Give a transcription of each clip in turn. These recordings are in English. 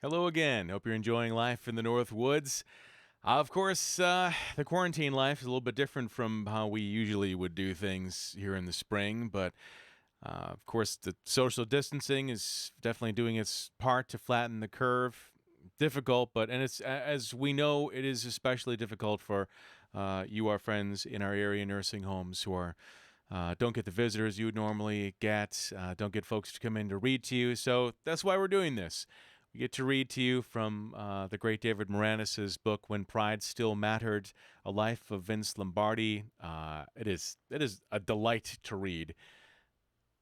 Hello again. Hope you're enjoying life in the Northwoods. Of course, the quarantine life is a little bit different from how we usually would do things here in the spring, but of course, the social distancing is definitely doing its part to flatten the curve. Difficult, but and it's as we know, it is especially difficult for you, our friends in our area nursing homes who are don't get the visitors you would normally get, don't get folks to come in to read to you. So that's why we're doing this. We get to read to you from the great David Maraniss' book, When Pride Still Mattered, A Life of Vince Lombardi. It is a delight to read.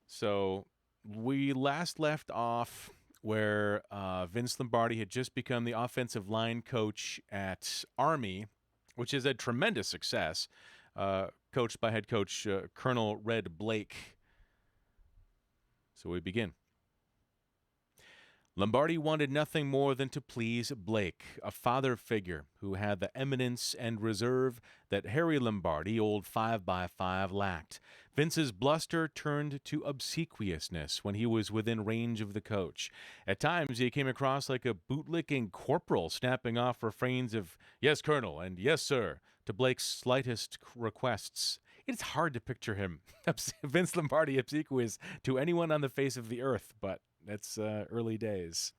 So we last left off where Vince Lombardi had just become the offensive line coach at Army, which is a tremendous success, coached by head coach Colonel Red Blake. So we begin. Lombardi wanted nothing more than to please Blake, a father figure who had the eminence and reserve that Harry Lombardi, old 5x5, lacked. Vince's bluster turned to obsequiousness when he was within range of the coach. At times, he came across like a bootlicking corporal, snapping off refrains of "Yes, Colonel," and "Yes, sir," to Blake's slightest requests. It's hard to picture him, Vince Lombardi, obsequious to anyone on the face of the earth, but that's early days.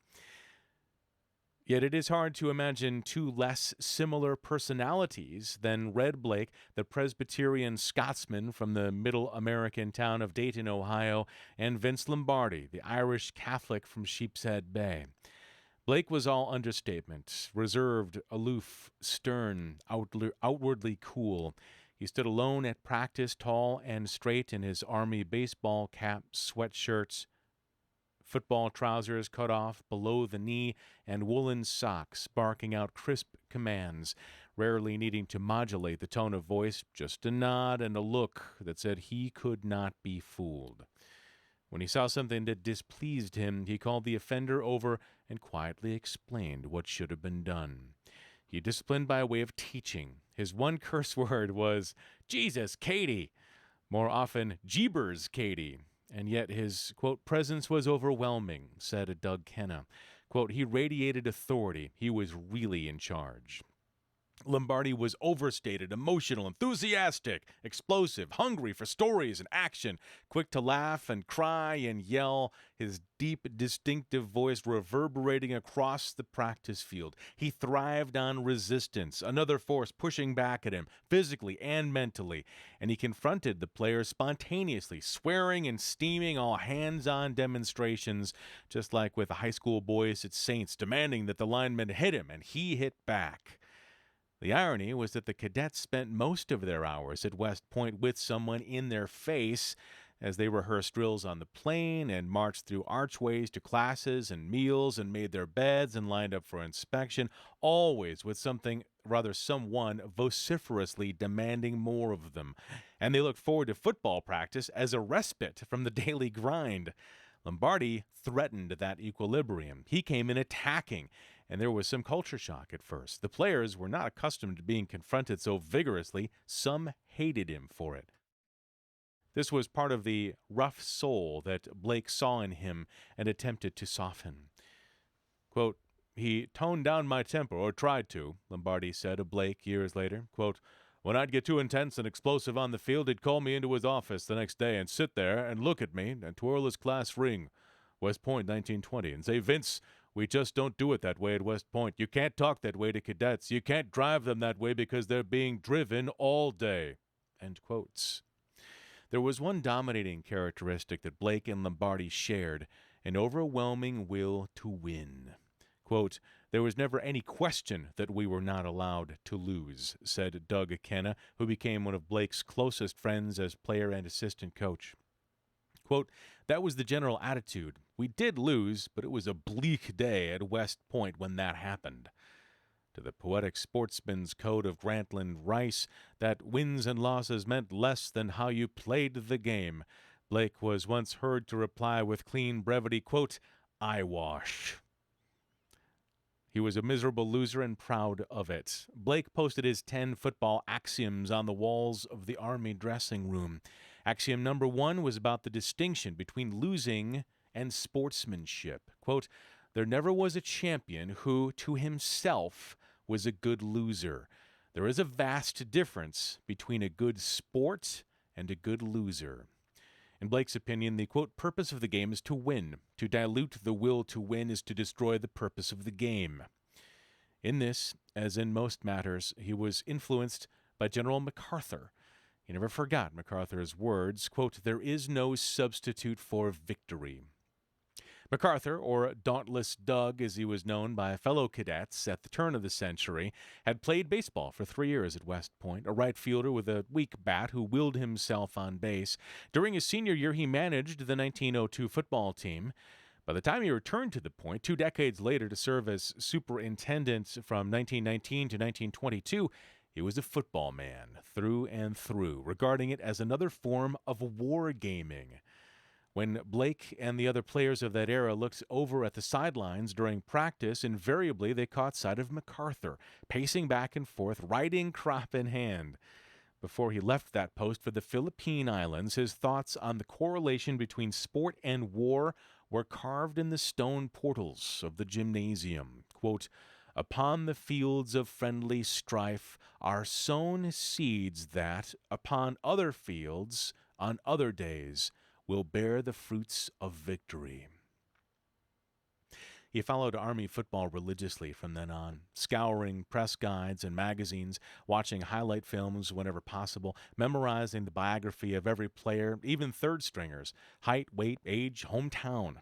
Yet it is hard to imagine two less similar personalities than Red Blake, the Presbyterian Scotsman from the middle American town of Dayton, Ohio, and Vince Lombardi, the Irish Catholic from Sheepshead Bay. Blake was all understatement, reserved, aloof, stern, outwardly cool. He stood alone at practice, tall and straight in his Army baseball cap, sweatshirts, football trousers cut off below the knee, and woolen socks, barking out crisp commands, rarely needing to modulate the tone of voice, just a nod and a look that said he could not be fooled. When he saw something that displeased him, he called the offender over and quietly explained what should have been done. He disciplined by way of teaching. His one curse word was, "Jesus, Katie!" More often, "Jeebers, Katie!" And yet his, quote, presence was overwhelming, said Doug Kenna. Quote, he radiated authority. He was really in charge. Lombardi was overstated, emotional, enthusiastic, explosive, hungry for stories and action, quick to laugh and cry and yell, his deep, distinctive voice reverberating across the practice field. He thrived on resistance, another force pushing back at him, physically and mentally, and he confronted the players spontaneously, swearing and steaming all hands-on demonstrations, just like with the high school boys at Saints, demanding that the linemen hit him, and he hit back. The irony was that the cadets spent most of their hours at West Point with someone in their face as they rehearsed drills on the plane and marched through archways to classes and meals and made their beds and lined up for inspection, always with someone vociferously demanding more of them. And they looked forward to football practice as a respite from the daily grind. Lombardi threatened that equilibrium. He came in attacking, and there was some culture shock at first. The players were not accustomed to being confronted so vigorously. Some hated him for it. This was part of the rough soul that Blake saw in him and attempted to soften. Quote, he toned down my temper, or tried to, Lombardi said of Blake years later. Quote, when I'd get too intense and explosive on the field, he'd call me into his office the next day and sit there and look at me and twirl his class ring, West Point 1920, and say, Vince, we just don't do it that way at West Point. You can't talk that way to cadets. You can't drive them that way because they're being driven all day. End quotes. There was one dominating characteristic that Blake and Lombardi shared, an overwhelming will to win. Quote, there was never any question that we were not allowed to lose, said Doug Kenna, who became one of Blake's closest friends as player and assistant coach. Quote, that was the general attitude. We did lose, but it was a bleak day at West Point when that happened. To the poetic sportsman's code of Grantland Rice, that wins and losses meant less than how you played the game. Blake was once heard to reply with clean brevity, quote, eyewash. He was a miserable loser and proud of it. Blake posted his 10 football axioms on the walls of the Army dressing room. Axiom number 1 was about the distinction between losing and sportsmanship. Quote, there never was a champion who, to himself, was a good loser. There is a vast difference between a good sport and a good loser. In Blake's opinion, the, quote, purpose of the game is to win. To dilute the will to win is to destroy the purpose of the game. In this, as in most matters, he was influenced by General MacArthur. He never forgot MacArthur's words, quote, there is no substitute for victory. MacArthur, or Dauntless Doug as he was known by fellow cadets at the turn of the century, had played baseball for 3 years at West Point, a right fielder with a weak bat who willed himself on base. During his senior year, he managed the 1902 football team. By the time he returned to the Point, 2 decades later to serve as superintendent from 1919 to 1922, he was a football man through and through, regarding it as another form of wargaming. When Blake and the other players of that era looked over at the sidelines during practice, invariably they caught sight of MacArthur, pacing back and forth, riding crop in hand. Before he left that post for the Philippine Islands, his thoughts on the correlation between sport and war were carved in the stone portals of the gymnasium. Quote, upon the fields of friendly strife are sown seeds that, upon other fields, on other days, will bear the fruits of victory. He followed Army football religiously from then on, scouring press guides and magazines, watching highlight films whenever possible, memorizing the biography of every player, even third stringers, height, weight, age, hometown.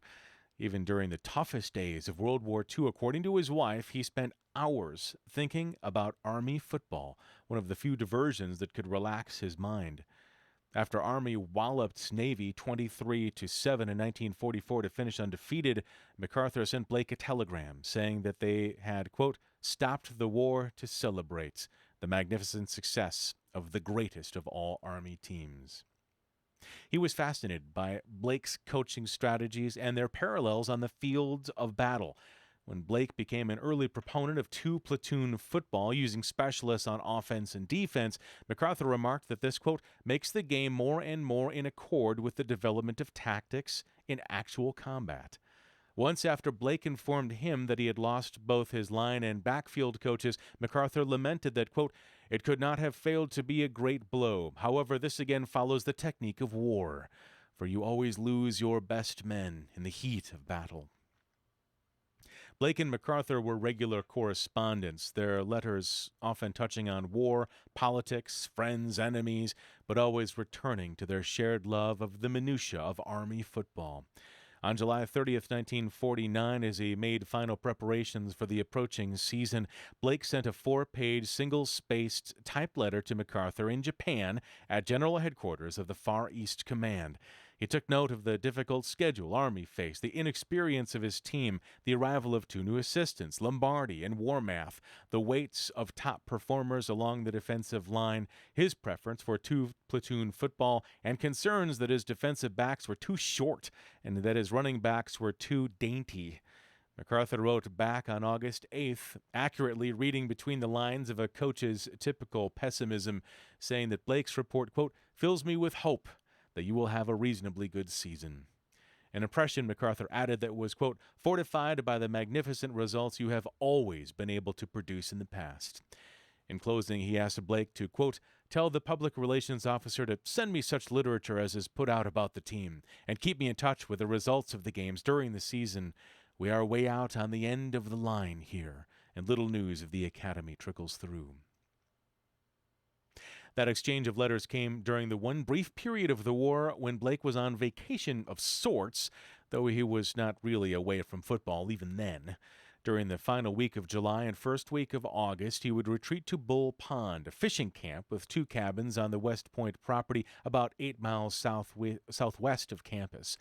Even during the toughest days of World War II, according to his wife, he spent hours thinking about Army football, one of the few diversions that could relax his mind. After Army walloped Navy 23-7 in 1944 to finish undefeated, MacArthur sent Blake a telegram saying that they had, quote, stopped the war to celebrate the magnificent success of the greatest of all Army teams. He was fascinated by Blake's coaching strategies and their parallels on the fields of battle. When Blake became an early proponent of two-platoon football using specialists on offense and defense, MacArthur remarked that this, quote, makes the game more and more in accord with the development of tactics in actual combat. Once after Blake informed him that he had lost both his line and backfield coaches, MacArthur lamented that, quote, it could not have failed to be a great blow. However, this again follows the technique of war, for you always lose your best men in the heat of battle. Blake and MacArthur were regular correspondents, their letters often touching on war, politics, friends, enemies, but always returning to their shared love of the minutiae of Army football. On July 30th, 1949, as he made final preparations for the approaching season, Blake sent a 4-page, single-spaced typed letter to MacArthur in Japan at General Headquarters of the Far East Command. He took note of the difficult schedule Army faced, the inexperience of his team, the arrival of 2 new assistants, Lombardi and Warmath, the weights of top performers along the defensive line, his preference for two-platoon football, and concerns that his defensive backs were too short and that his running backs were too dainty. MacArthur wrote back on August 8th, accurately reading between the lines of a coach's typical pessimism, saying that Blake's report, quote, fills me with hope that you will have a reasonably good season. An impression, MacArthur added, that was, quote, fortified by the magnificent results you have always been able to produce in the past. In closing, he asked Blake to, quote, tell the public relations officer to send me such literature as is put out about the team and keep me in touch with the results of the games during the season. We are way out on the end of the line here, and little news of the academy trickles through. That exchange of letters came during the one brief period of the war when Blake was on vacation of sorts, though he was not really away from football even then. During the final week of July and first week of August, he would retreat to Bull Pond, a fishing camp with 2 cabins on the West Point property about 8 miles southwest of campus.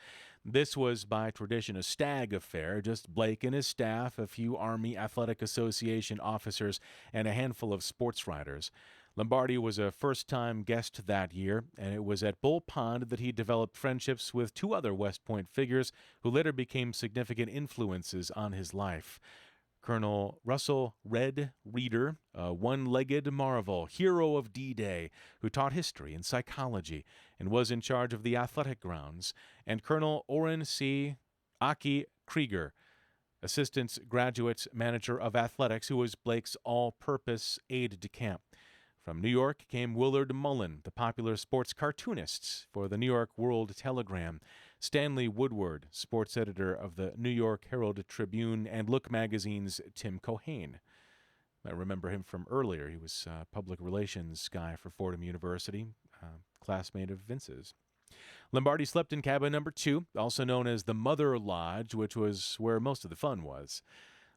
This was by tradition a stag affair, just Blake and his staff, a few Army Athletic Association officers, and a handful of sports writers. Lombardi was a first-time guest that year, and it was at Bull Pond that he developed friendships with 2 other West Point figures who later became significant influences on his life. Colonel Russell Red Reeder, a one-legged marvel, hero of D-Day, who taught history and psychology and was in charge of the athletic grounds, and Colonel Orrin C. Aki Krieger, assistant graduate manager of athletics, who was Blake's all-purpose aide-de-camp. From New York came Willard Mullen, the popular sports cartoonist for the New York World Telegram, Stanley Woodward, sports editor of the New York Herald Tribune, and Look magazine's Tim Cohane. I remember him from earlier. He was a public relations guy for Fordham University, classmate of Vince's. Lombardi slept in cabin number 2, also known as the Mother Lodge, which was where most of the fun was.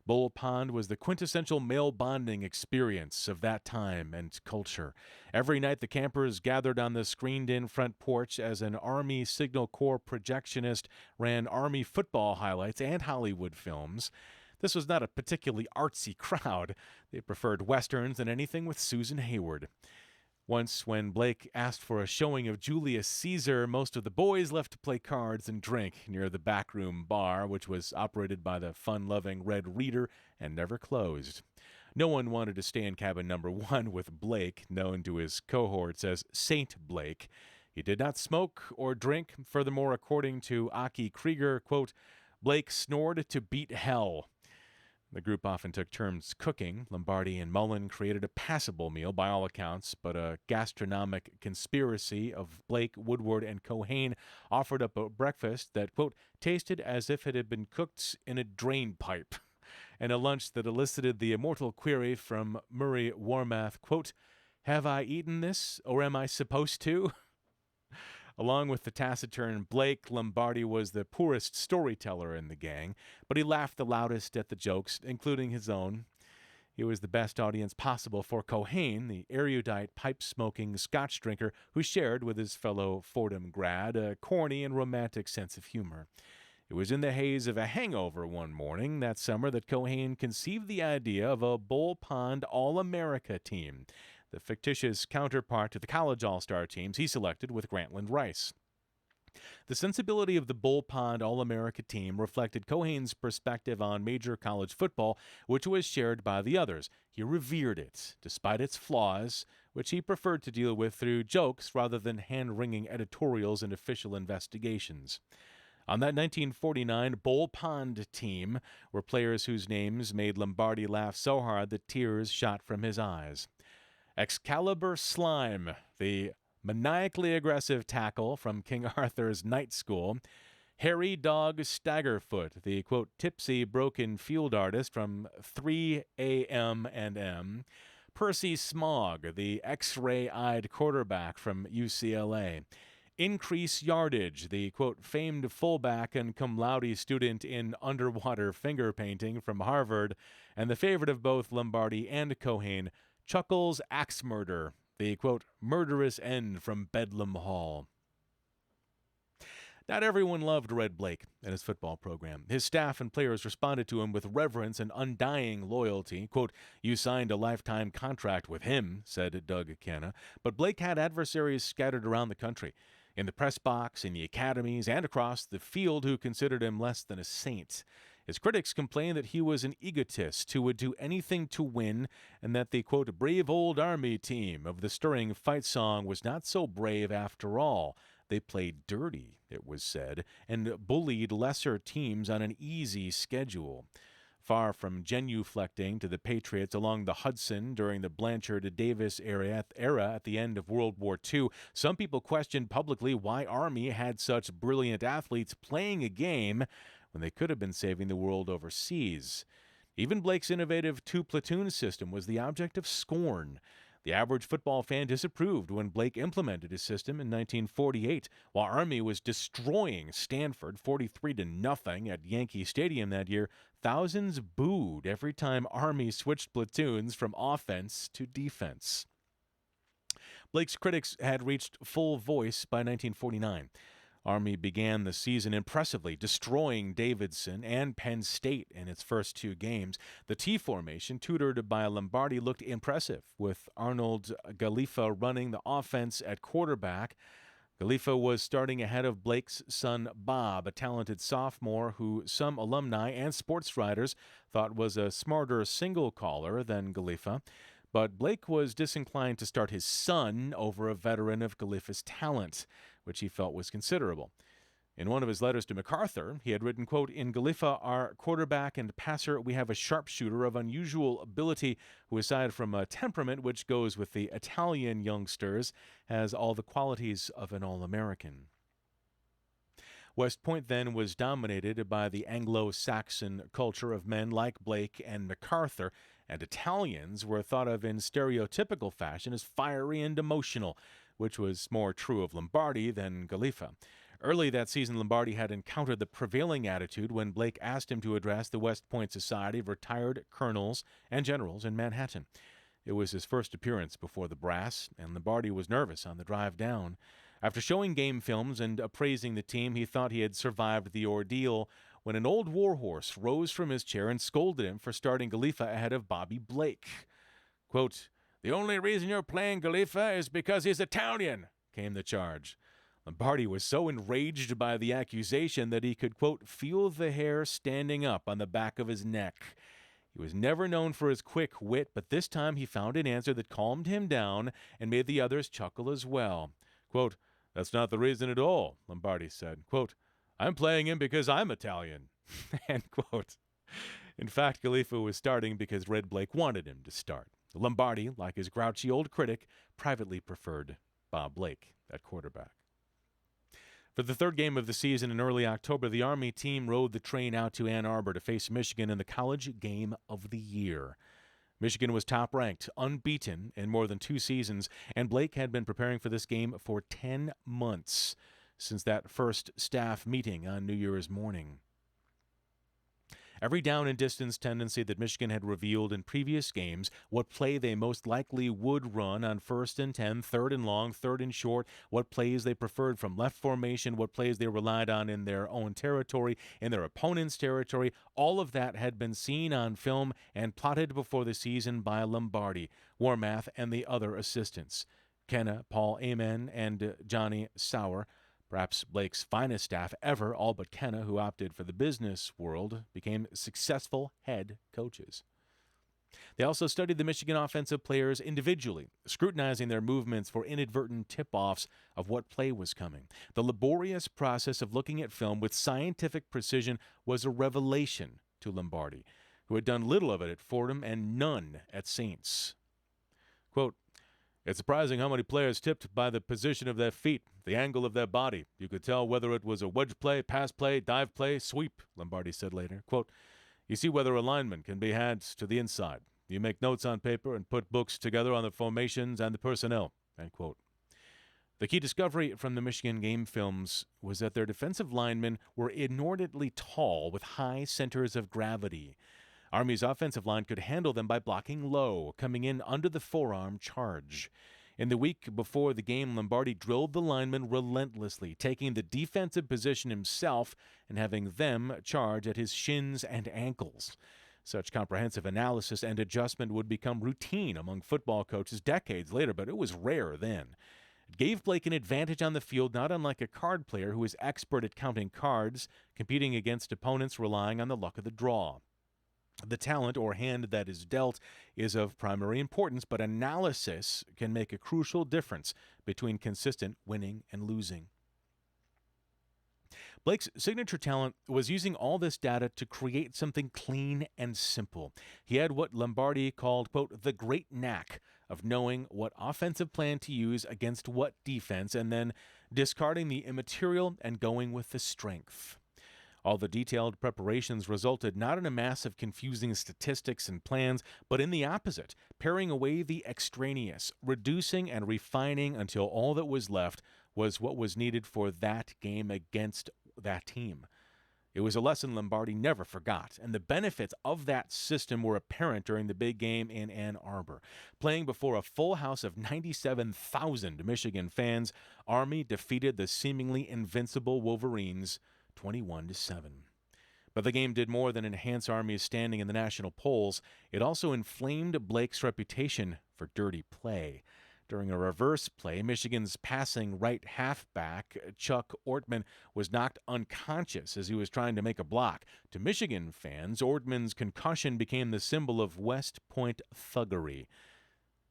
Bull Pond was the quintessential male bonding experience of that time and culture. Every night the campers gathered on the screened-in front porch as an Army Signal Corps projectionist ran Army football highlights and Hollywood films. This was not a particularly artsy crowd. They preferred westerns and anything with Susan Hayward. Once, when Blake asked for a showing of Julius Caesar, most of the boys left to play cards and drink near the backroom bar, which was operated by the fun-loving Red Reader and never closed. No one wanted to stay in cabin number 1 with Blake, known to his cohorts as Saint Blake. He did not smoke or drink. Furthermore, according to Aki Krieger, quote, Blake snored to beat hell. The group often took turns cooking. Lombardi and Mullen created a passable meal by all accounts, but a gastronomic conspiracy of Blake, Woodward, and Cohane offered up a breakfast that, quote, tasted as if it had been cooked in a drain pipe, and a lunch that elicited the immortal query from Murray Warmath, quote, have I eaten this, or am I supposed to? Along with the taciturn Blake, Lombardi was the poorest storyteller in the gang, but he laughed the loudest at the jokes, including his own. He was the best audience possible for Cohane, the erudite, pipe-smoking Scotch drinker who shared with his fellow Fordham grad a corny and romantic sense of humor. It was in the haze of a hangover one morning that summer that Cohane conceived the idea of a Bull Pond All-America team, the fictitious counterpart to the college all-star teams he selected with Grantland Rice. The sensibility of the Bull Pond All-America team reflected Cohane's perspective on major college football, which was shared by the others. He revered it, despite its flaws, which he preferred to deal with through jokes rather than hand-wringing editorials and official investigations. On that 1949 Bull Pond team were players whose names made Lombardi laugh so hard that tears shot from his eyes. Excalibur Slime, the maniacally aggressive tackle from King Arthur's Night School. Harry Dog Staggerfoot, the, quote, tipsy broken field artist from 3 A.M. and M. Percy Smog, the X-ray-eyed quarterback from UCLA. Increase Yardage, the, quote, famed fullback and cum laude student in underwater finger painting from Harvard, and the favorite of both Lombardi and Cohane, Chuckles Axe Murder, the, quote, murderous end from Bedlam Hall. Not everyone loved Red Blake and his football program. His staff and players responded to him with reverence and undying loyalty. Quote, you signed a lifetime contract with him, said Doug Canna, but Blake had adversaries scattered around the country, in the press box, in the academies, and across the field who considered him less than a saint. His critics complained that he was an egotist who would do anything to win, and that the, quote, brave old Army team of the stirring fight song was not so brave after all. They played dirty, it was said, and bullied lesser teams on an easy schedule. Far from genuflecting to the Patriots along the Hudson during the Blanchard-Davis era at the end of World War II, some people questioned publicly why Army had such brilliant athletes playing a game when they could have been saving the world overseas. Even Blake's innovative two-platoon system was the object of scorn. The average football fan disapproved when Blake implemented his system in 1948. While Army was destroying Stanford 43-0 at Yankee Stadium that year, thousands booed every time Army switched platoons from offense to defense. Blake's critics had reached full voice by 1949. Army began the season impressively, destroying Davidson and Penn State in its first 2 games. The T formation, tutored by Lombardi, looked impressive, with Arnold Galifa running the offense at quarterback. Galifa was starting ahead of Blake's son Bob, a talented sophomore who some alumni and sports writers thought was a smarter single caller than Galifa. But Blake was disinclined to start his son over a veteran of Galifa's talent, which he felt was considerable. In one of his letters to MacArthur, he had written, quote, "In Galiffa, our quarterback and passer, we have a sharpshooter of unusual ability who, aside from a temperament which goes with the Italian youngsters, has all the qualities of an All-American." West Point then was dominated by the Anglo-Saxon culture of men like Blake and MacArthur, and Italians were thought of in stereotypical fashion as fiery and emotional, which was more true of Lombardi than Galiffa. Early that season, Lombardi had encountered the prevailing attitude when Blake asked him to address the West Point Society of Retired Colonels and Generals in Manhattan. It was his first appearance before the brass, and Lombardi was nervous on the drive down. After showing game films and appraising the team, he thought he had survived the ordeal when an old warhorse rose from his chair and scolded him for starting Galiffa ahead of Bobby Blake. Quote, "The only reason you're playing Galiffa is because he's Italian," came the charge. Lombardi was so enraged by the accusation that he could, quote, "feel the hair standing up on the back of his neck." He was never known for his quick wit, but this time he found an answer that calmed him down and made the others chuckle as well. Quote, "That's not the reason at all," Lombardi said. Quote, "I'm playing him because I'm Italian." End quote. In fact, Galiffa was starting because Red Blake wanted him to start. Lombardi, like his grouchy old critic, privately preferred Bob Blake at quarterback. For the third game of the season in early October, the Army team rode the train out to Ann Arbor to face Michigan in the college game of the year. Michigan was top-ranked, unbeaten in more than 2 seasons, and Blake had been preparing for this game for 10 months since that first staff meeting on New Year's morning. Every down and distance tendency that Michigan had revealed in previous games, what play they most likely would run on 1st and 10, 3rd and long, 3rd and short, what plays they preferred from left formation, what plays they relied on in their own territory, in their opponent's territory, all of that had been seen on film and plotted before the season by Lombardi, Warmath, and the other assistants. Kenna, Paul Amen, and Johnny Sauer. Perhaps Blake's finest staff ever, all but Kenna, who opted for the business world, became successful head coaches. They also studied the Michigan offensive players individually, scrutinizing their movements for inadvertent tip-offs of what play was coming. The laborious process of looking at film with scientific precision was a revelation to Lombardi, who had done little of it at Fordham and none at Saints. Quote, "It's surprising how many players tipped by the position of their feet, the angle of their body. You could tell whether it was a wedge play, pass play, dive play, sweep," Lombardi said later. Quote, "You see whether a lineman can be had to the inside. You make notes on paper and put books together on the formations and the personnel." End quote. The key discovery from the Michigan game films was that their defensive linemen were inordinately tall with high centers of gravity. Army's offensive line could handle them by blocking low, coming in under the forearm charge. In the week before the game, Lombardi drilled the linemen relentlessly, taking the defensive position himself and having them charge at his shins and ankles. Such comprehensive analysis and adjustment would become routine among football coaches decades later, but it was rare then. It gave Blake an advantage on the field, not unlike a card player who is expert at counting cards, competing against opponents relying on the luck of the draw. The talent or hand that is dealt is of primary importance, but analysis can make a crucial difference between consistent winning and losing. Blake's signature talent was using all this data to create something clean and simple. He had what Lombardi called, quote, "the great knack of knowing what offensive plan to use against what defense, and then discarding the immaterial and going with the strength." All the detailed preparations resulted not in a mass of confusing statistics and plans, but in the opposite, paring away the extraneous, reducing and refining until all that was left was what was needed for that game against that team. It was a lesson Lombardi never forgot, and the benefits of that system were apparent during the big game in Ann Arbor. Playing before a full house of 97,000 Michigan fans, Army defeated the seemingly invincible Wolverines 21-7. But the game did more than enhance Army's standing in the national polls. It also inflamed Blake's reputation for dirty play. During a reverse play, Michigan's passing right halfback, Chuck Ortman, was knocked unconscious as he was trying to make a block. To Michigan fans, Ortman's concussion became the symbol of West Point thuggery.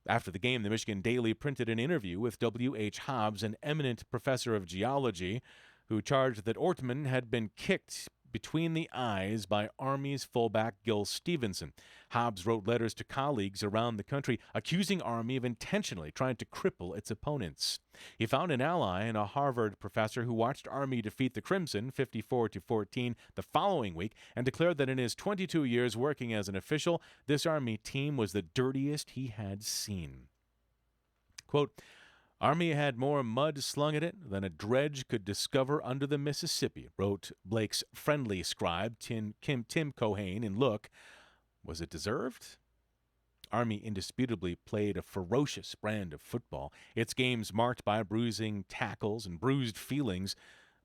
After the game, the Michigan Daily printed an interview with W.H. Hobbs, an eminent professor of geology, who charged that Ortman had been kicked between the eyes by Army's fullback Gil Stevenson. Hobbs wrote letters to colleagues around the country accusing Army of intentionally trying to cripple its opponents. He found an ally in a Harvard professor who watched Army defeat the Crimson 54-14 the following week and declared that in his 22 years working as an official, this Army team was the dirtiest he had seen. Quote, Army had more mud slung at it than a dredge could discover under the Mississippi, wrote Blake's friendly scribe, Tim Cohane, in Look. Was it deserved? Army indisputably played a ferocious brand of football, its games marked by bruising tackles and bruised feelings,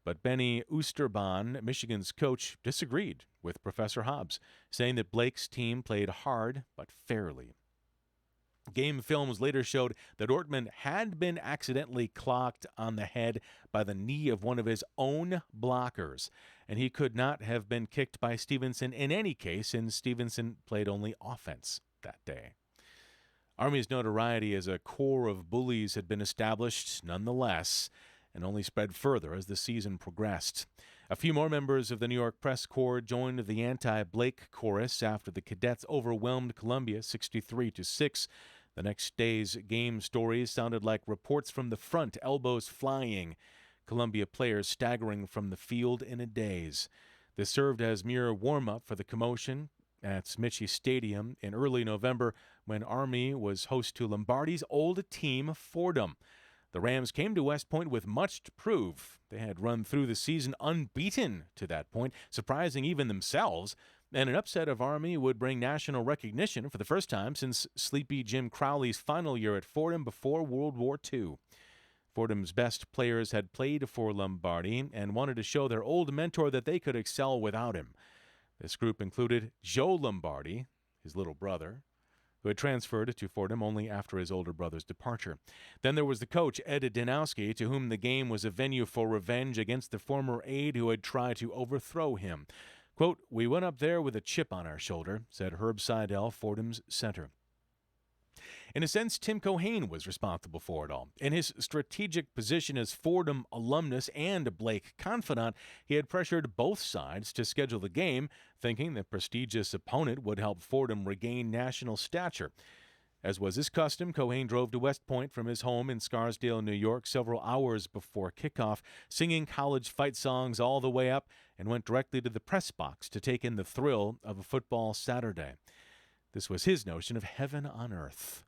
but Benny Oosterbaan, Michigan's coach, disagreed with Professor Hobbs, saying that Blake's team played hard but fairly. Game films later showed that Ortman had been accidentally clocked on the head by the knee of one of his own blockers, and he could not have been kicked by Stevenson in any case, since Stevenson played only offense that day. Army's notoriety as a corps of bullies had been established nonetheless, and only spread further as the season progressed. A few more members of the New York Press Corps joined the anti-Blake chorus after the Cadets overwhelmed Columbia 63-6. The next day's game stories sounded like reports from the front, elbows flying, Columbia players staggering from the field in a daze. This served as mere warm-up for the commotion at Smitchie Stadium in early November when Army was host to Lombardi's old team, Fordham. The Rams came to West Point with much to prove. They had run through the season unbeaten to that point, surprising even themselves, and an upset of Army would bring national recognition for the first time since Sleepy Jim Crowley's final year at Fordham before World War II. Fordham's best players had played for Lombardi and wanted to show their old mentor that they could excel without him. This group included Joe Lombardi, his little brother, who had transferred to Fordham only after his older brother's departure. Then there was the coach, Ed Danowski, to whom the game was a venue for revenge against the former aide who had tried to overthrow him. Quote, we went up there with a chip on our shoulder, said Herb Seidel, Fordham's center. In a sense, Tim Cohane was responsible for it all. In his strategic position as Fordham alumnus and Blake confidant, he had pressured both sides to schedule the game, thinking the prestigious opponent would help Fordham regain national stature. As was his custom, Cohane drove to West Point from his home in Scarsdale, New York, several hours before kickoff, singing college fight songs all the way up, and went directly to the press box to take in the thrill of a football Saturday. This was his notion of heaven on earth.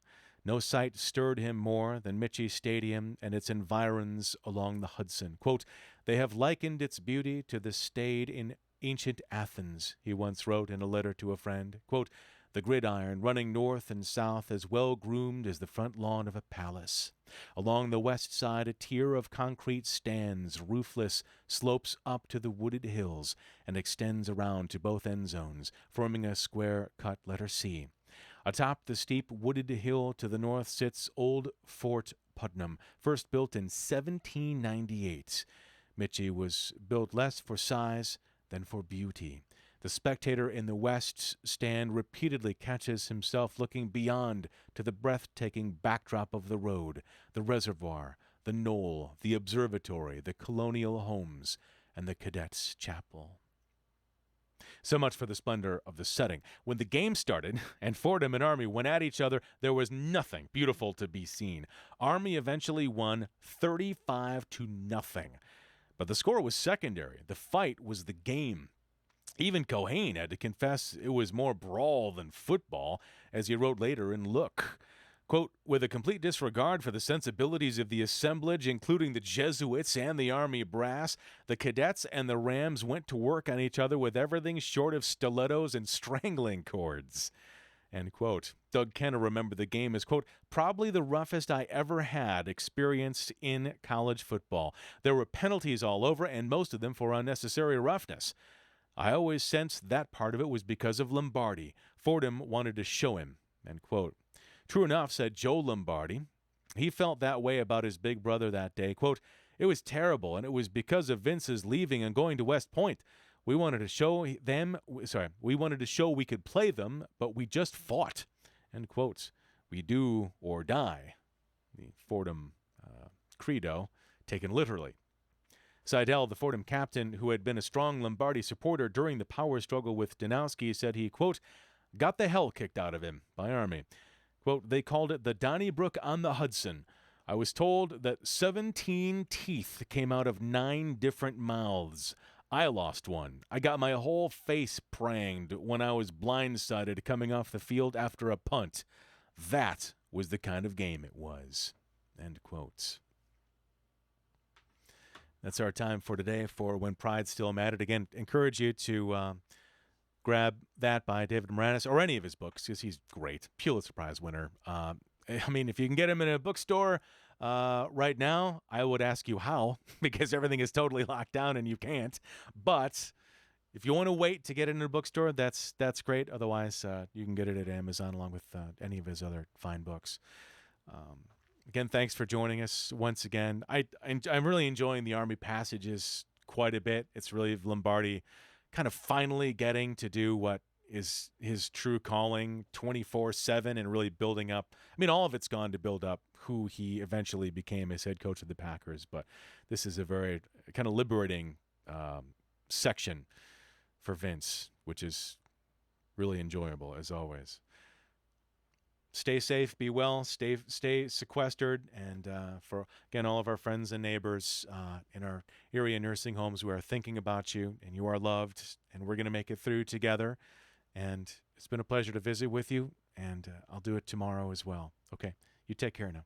No sight stirred him more than Smitchie Stadium and its environs along the Hudson. Quote, they have likened its beauty to the stade in ancient Athens, he once wrote in a letter to a friend. Quote, the gridiron running north and south as well groomed as the front lawn of a palace. Along the west side, a tier of concrete stands, roofless, slopes up to the wooded hills, and extends around to both end zones, forming a square-cut letter C. Atop the steep wooded hill to the north sits old Fort Putnam, first built in 1798. Smitchie was built less for size than for beauty. The spectator in the west stand repeatedly catches himself looking beyond to the breathtaking backdrop of the road, the reservoir, the knoll, the observatory, the colonial homes, and the cadets' chapel. So much for the splendor of the setting. When the game started and Fordham and Army went at each other, there was nothing beautiful to be seen. Army eventually won 35-0. But the score was secondary. The fight was the game. Even Cohane had to confess it was more brawl than football, as he wrote later in Look. Quote, with a complete disregard for the sensibilities of the assemblage, including the Jesuits and the Army brass, the cadets and the Rams went to work on each other with everything short of stilettos and strangling cords. End quote. Doug Kenner remembered the game as, quote, probably the roughest I ever had experienced in college football. There were penalties all over, and most of them for unnecessary roughness. I always sensed that part of it was because of Lombardi. Fordham wanted to show him, end quote. True enough, said Joe Lombardi. He felt that way about his big brother that day. Quote, it was terrible, and it was because of Vince's leaving and going to West Point. We wanted to show we could play them, but we just fought, end quote. We do or die. The Fordham credo taken literally. Seidel, the Fordham captain who had been a strong Lombardi supporter during the power struggle with Danowski, said he, quote, got the hell kicked out of him by Army. Quote, they called it the Donnybrook on the Hudson. I was told that 17 teeth came out of 9 different mouths. I lost one. I got my whole face pranged when I was blindsided coming off the field after a punt. That was the kind of game it was. End quotes. That's our time for today for When Pride Still Mattered. Again, encourage you to grab that by David Maraniss or any of his books because he's great. Pulitzer Prize winner. I mean, if you can get him in a bookstore right now, I would ask you how because everything is totally locked down and you can't. But if you want to wait to get it in a bookstore, that's great. Otherwise, you can get it at Amazon along with any of his other fine books. Again, thanks for joining us once again. I'm really enjoying the Army passages quite a bit. It's really Lombardi kind of finally getting to do what is his true calling 24/7 and really building up. I mean, all of it's gone to build up who he eventually became as head coach of the Packers, but this is a very kind of liberating section for Vince, which is really enjoyable as always. Stay safe, be well, stay sequestered, and for, again, all of our friends and neighbors in our area nursing homes, we are thinking about you, and you are loved, and we're going to make it through together. And it's been a pleasure to visit with you, and I'll do it tomorrow as well. Okay, you take care now.